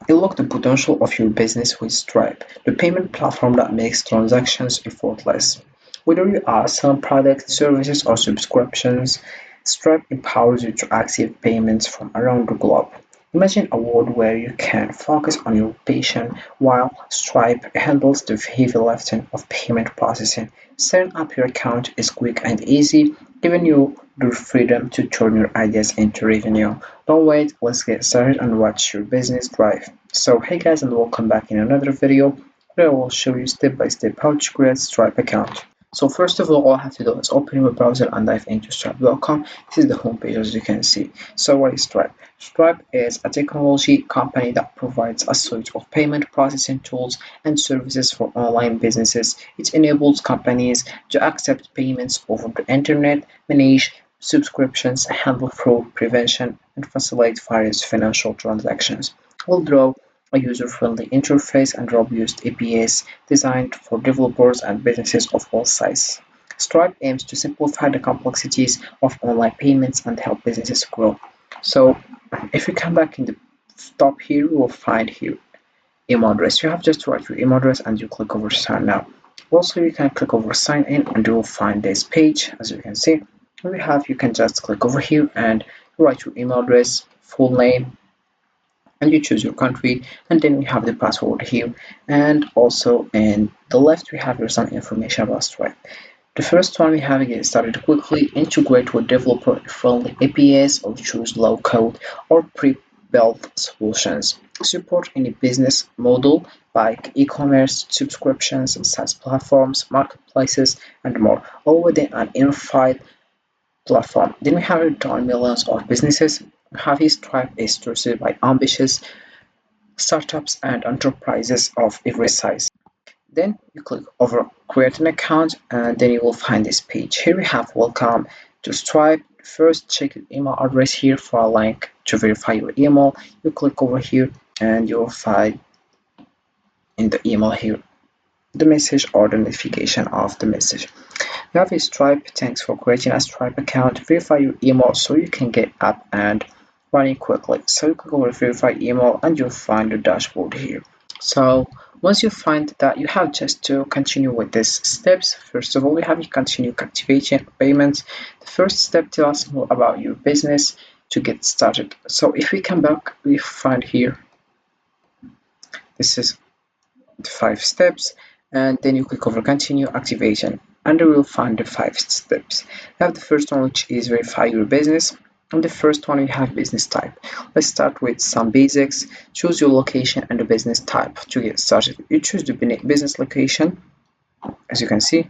Unlock the potential of your business with Stripe, the payment platform that makes transactions effortless. Whether you are selling products, services, or subscriptions, Stripe empowers you to accept payments from around the globe. Imagine a world where you can focus on your passion while Stripe handles the heavy lifting of payment processing. Setting up your account is quick and easy, giving you the freedom to turn your ideas into revenue. Don't wait, let's get started and watch your business thrive. So hey guys, and welcome back in another video where I will show you step by step how to create Stripe account. So first of all I have to do is open your browser and dive into stripe.com. This is the homepage as you can see. So what is Stripe? Stripe is a technology company that provides a suite of payment processing tools and services for online businesses. It enables companies to accept payments over the internet, manage subscriptions, handle fraud prevention, and facilitate various financial transactions, all through a user-friendly interface and robust APIs designed for developers and businesses of all sizes. Stripe aims to simplify the complexities of online payments and help businesses grow. So, if you come back in the top here, you will find here email address. You have just to write your email address and you click over sign now. Also, you can click over sign in and you will find this page as you can see. We have you can just click over here and write your email address, full name, and you choose your country, and then we have the password here, and also in the left we have here some information about Stripe. The first one we have get started quickly, integrate with developer friendly APIs or choose low code or pre-built solutions. Support any business model like e-commerce, subscriptions, SaaS platforms, marketplaces, and more, all within an unified platform. Then we have join millions of businesses. Harvey Stripe is trusted by ambitious startups and enterprises of every size. Then you click over create an account and then you will find this page. Here we have welcome to Stripe. First check your email address here for a link to verify your email. You click over here and you'll find in the email here the message or the notification of the message. You have a Stripe. Thanks for creating a Stripe account. Verify your email so you can get up and running quickly. So you click over verify email and you'll find the dashboard here. So once you find that, you have just to continue with these steps. First of all, we have you continue activating payments. The first step tells us more about your business to get started. So if we come back, we find here this is the 5 steps, and then you click over continue activation and you will find the 5 steps. You have the first one, which is verify your business, and the first one we have business type. Let's start with some basics. Choose your location and the business type. To get started, you choose the business location as you can see.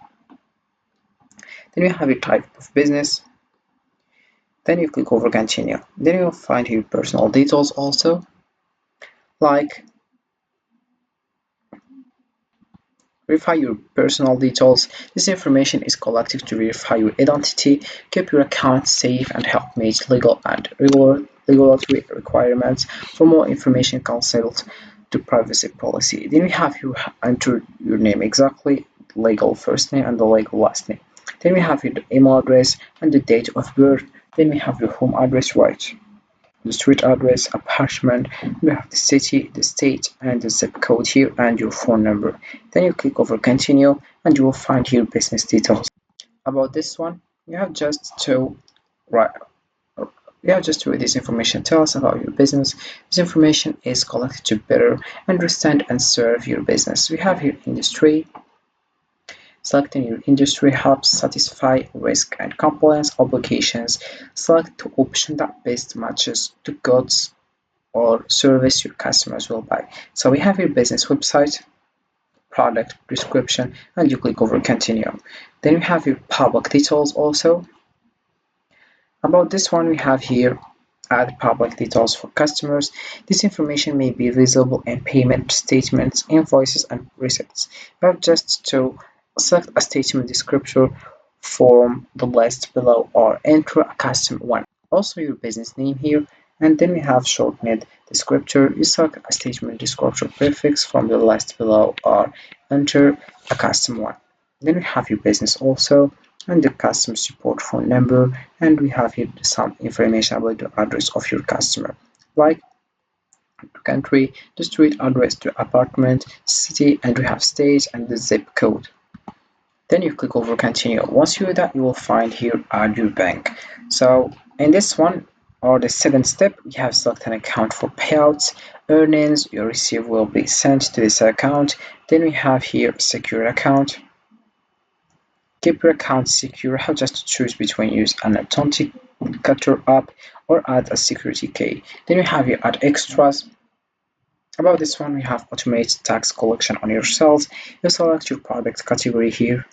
Then you have your type of business, then you click over continue. Then you'll find your personal details also, like verify your personal details. This information is collected to verify your identity, keep your account safe, and help meet legal and regulatory requirements. For more information, consult the privacy policy. Then we have you enter your name exactly, legal first name and the legal last name. Then we have your email address and the date of birth. Then we have your home address, right? The street address, apartment, you have the city, the state, and the zip code here, and your phone number. Then you click over continue and you will find here business details. About this one, you have just to write read this information. Tell us about your business. This information is collected to better understand and serve your business. We have here industry. Selecting your industry helps satisfy risk and compliance obligations. Select the option that best matches the goods or service your customers will buy. So we have your business website, product description, and you click over continue. Then we have your public details also. About this one, we have here add public details for customers. This information may be visible in payment statements, invoices, and receipts. You have just to select a statement descriptor from the list below or enter a custom one. Also your business name here, and then we have shortened descriptor. You select a statement descriptor prefix from the list below or enter a custom one. Then we have your business also and the customer support phone number, and we have here some information about the address of your customer, like country, the street address, the apartment, city, and we have state and the zip code. Then you click over continue. Once you do that, you will find here add your bank. So in this one, or the seventh step, you have select an account for payouts, earnings you receive will be sent to this account. Then we have here secure account. Keep your account secure. Have just to choose between use an authenticator app or add a security key. Then we have here add extras. About this one, we have automate tax collection on your sales. You select your product category here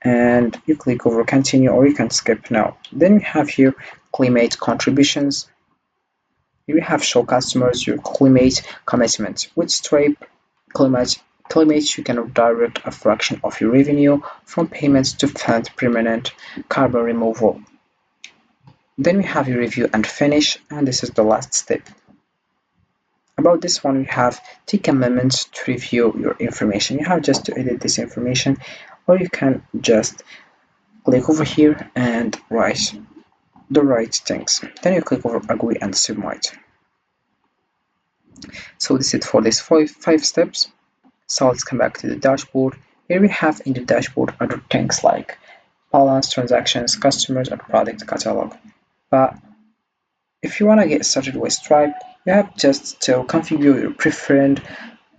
and you click over continue, or you can skip now. Then we have here claimate contributions. Here we have show customers your claimate commitment. With Stripe claimate you can direct a fraction of your revenue from payments to fund permanent carbon removal. Then we have your review and finish, and this is the last step. About this one, we have take a moment to review your information. You have just to edit this information, or you can just click over here and write the right things. Then you click over agree and submit. So this is it for these five steps. So let's come back to the dashboard. Here we have in the dashboard other things like balance, transactions, customers, and product catalog. But if you want to get started with Stripe, you have just to configure your preferred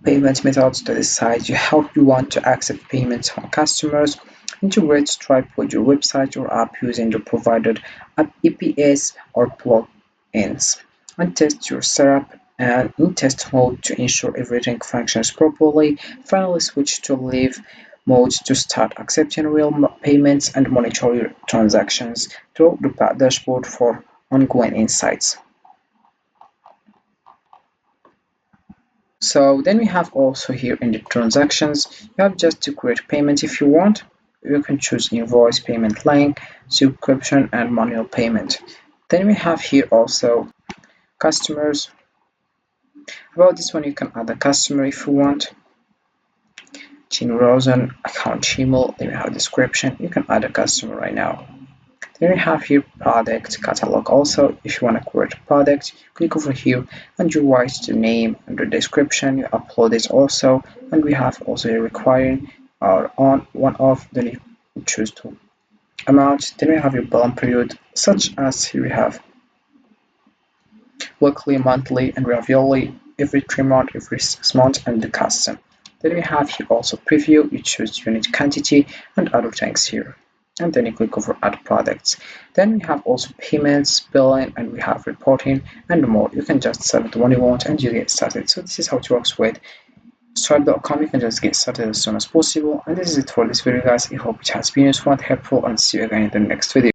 payment methods to decide how you want to accept payments from customers, integrate Stripe with your website or app using the provided APIs or plugins, and test your setup and in test mode to ensure everything functions properly. Finally, switch to live mode to start accepting real payments and monitor your transactions through the dashboard for ongoing insights. So then we have also here in the transactions, you have just to create payment if you want. You can choose invoice, payment link, subscription, and manual payment. Then we have here also customers. About this one, you can add a customer if you want. Jean Rosen, account Gmail. Then we have description. You can add a customer right now. Then we have here product catalog. Also, if you want to create a product, click over here and you write the name and the description. You upload it also, and we have also a requiring or on one off. Then you choose to amount. Then we have your billing period, such as here we have weekly, monthly, and we have yearly, every 3 months, every 6 months, and the custom. Then we have here also preview. You choose unit quantity and other things here. And then you click over add products. Then we have also payments, billing, and we have reporting and more. You can just select the one you want and you get started. So this is how it works with Stripe.com. You can just get started as soon as possible. And this is it for this video, guys. I hope it has been useful and helpful, and see you again in the next video.